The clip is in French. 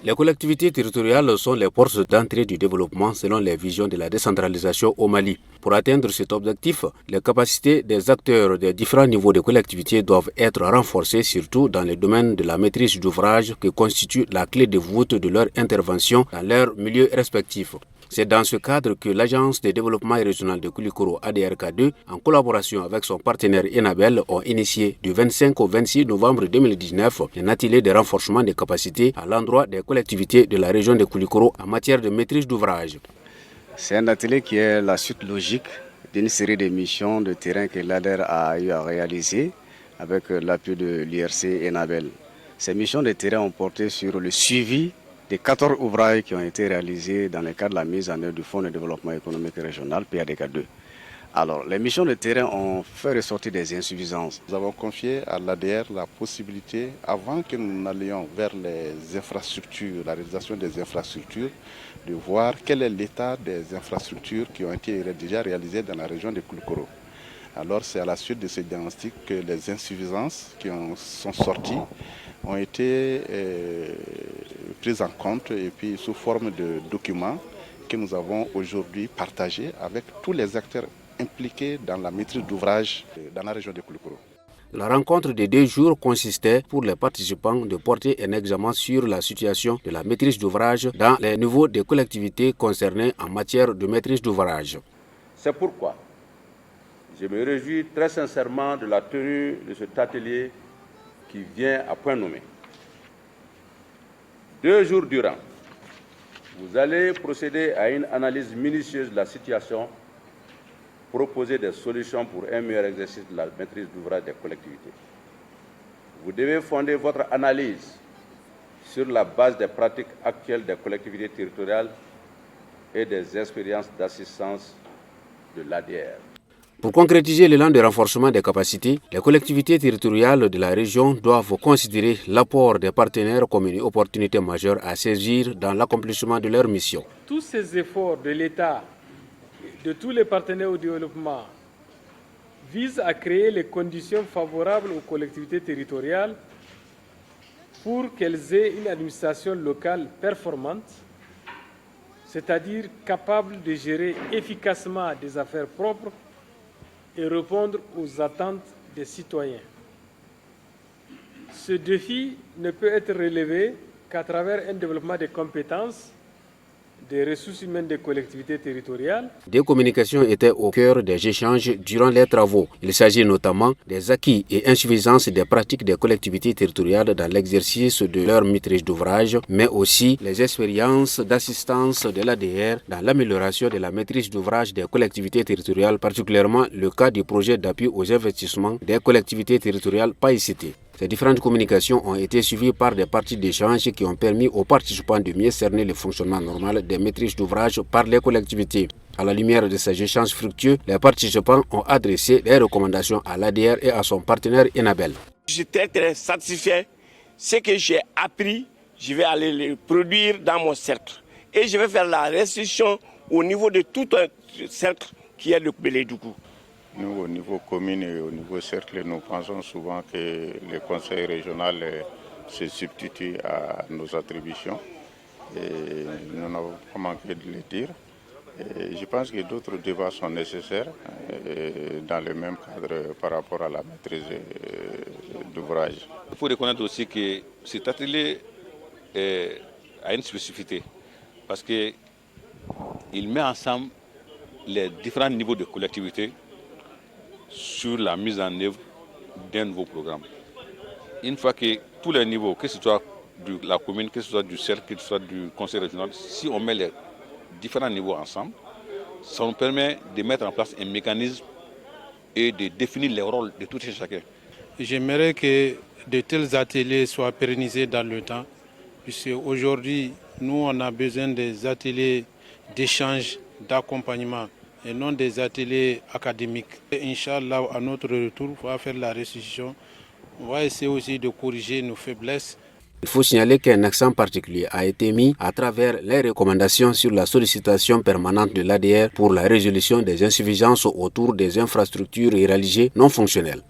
Les collectivités territoriales sont les portes d'entrée du développement selon les visions de la décentralisation au Mali. Pour atteindre cet objectif, les capacités des acteurs des différents niveaux de collectivité doivent être renforcées, surtout dans le domaine de la maîtrise d'ouvrage qui constitue la clé de voûte de leur intervention dans leurs milieux respectifs. C'est dans ce cadre que l'Agence de développement régional de Koulikoro, ADRK2, en collaboration avec son partenaire Enabel, ont initié du 25 au 26 novembre 2019 un atelier de renforcement des capacités à l'endroit des collectivités de la région de Koulikoro en matière de maîtrise d'ouvrage. C'est un atelier qui est la suite logique d'une série de missions de terrain que l'ADER a eu à réaliser avec l'appui de l'IRC Enabel. Ces missions de terrain ont porté sur le suivi des 14 ouvrages qui ont été réalisés dans le cadre de la mise en œuvre du Fonds de développement économique régional, PADK2. Alors, les missions de terrain ont fait ressortir des insuffisances. Nous avons confié à l'ADR la possibilité, avant que nous n'allions vers les infrastructures, la réalisation des infrastructures, de voir quel est l'état des infrastructures qui ont été déjà réalisées dans la région de Koulikoro. Alors, c'est à la suite de ce diagnostic que les insuffisances qui sont sorties ont été prises en compte et puis sous forme de documents que nous avons aujourd'hui partagés avec tous les acteurs impliqués dans la maîtrise d'ouvrage dans la région de Koulikoro. La rencontre de 2 jours consistait pour les participants de porter un examen sur la situation de la maîtrise d'ouvrage dans les niveaux des collectivités concernées en matière de maîtrise d'ouvrage. C'est pourquoi je me réjouis très sincèrement de la tenue de cet atelier qui vient à point nommé. 2 jours durant, vous allez procéder à une analyse minutieuse de la situation, proposer des solutions pour un meilleur exercice de la maîtrise d'ouvrage des collectivités. Vous devez fonder votre analyse sur la base des pratiques actuelles des collectivités territoriales et des expériences d'assistance de l'ADR. Pour concrétiser l'élan de renforcement des capacités, les collectivités territoriales de la région doivent considérer l'apport des partenaires comme une opportunité majeure à saisir dans l'accomplissement de leur mission. Tous ces efforts de l'État, de tous les partenaires au développement, visent à créer les conditions favorables aux collectivités territoriales pour qu'elles aient une administration locale performante, c'est-à-dire capable de gérer efficacement des affaires propres et répondre aux attentes des citoyens. Ce défi ne peut être relevé qu'à travers un développement des compétences, des ressources humaines des collectivités territoriales. Des communications étaient au cœur des échanges durant les travaux. Il s'agit notamment des acquis et insuffisances des pratiques des collectivités territoriales dans l'exercice de leur maîtrise d'ouvrage, mais aussi les expériences d'assistance de l'ADR dans l'amélioration de la maîtrise d'ouvrage des collectivités territoriales, particulièrement le cas du projet d'appui aux investissements des collectivités territoriales PAICT. Ces différentes communications ont été suivies par des parties d'échange qui ont permis aux participants de mieux cerner le fonctionnement normal des maîtrises d'ouvrage par les collectivités. À la lumière de ces échanges fructueux, les participants ont adressé des recommandations à l'ADR et à son partenaire Enabel. Je suis très satisfait. Ce que j'ai appris, je vais aller le produire dans mon cercle. Et je vais faire la restitution au niveau de tout un cercle qui est le Bélédougou. Nous, au niveau commune et au niveau cercle, nous pensons souvent que le conseil régional se substitue à nos attributions. Et nous n'avons pas manqué de le dire. Et je pense que d'autres débats sont nécessaires dans le même cadre par rapport à la maîtrise d'ouvrage. Il faut reconnaître aussi que cet atelier a une spécificité parce qu'il met ensemble les différents niveaux de collectivité sur la mise en œuvre d'un nouveau programme. Une fois que tous les niveaux, que ce soit de la commune, que ce soit du cercle, que ce soit du conseil régional, si on met les différents niveaux ensemble, ça nous permet de mettre en place un mécanisme et de définir les rôles de tout et chacun. J'aimerais que de tels ateliers soient pérennisés dans le temps, puisque aujourd'hui, nous, on a besoin des ateliers d'échange, d'accompagnement, et non des ateliers académiques. Et Inch'Allah, à notre retour, on va faire la restitution. On va essayer aussi de corriger nos faiblesses. Il faut signaler qu'un accent particulier a été mis à travers les recommandations sur la sollicitation permanente de l'ADR pour la résolution des insuffisances autour des infrastructures réalisées non fonctionnelles.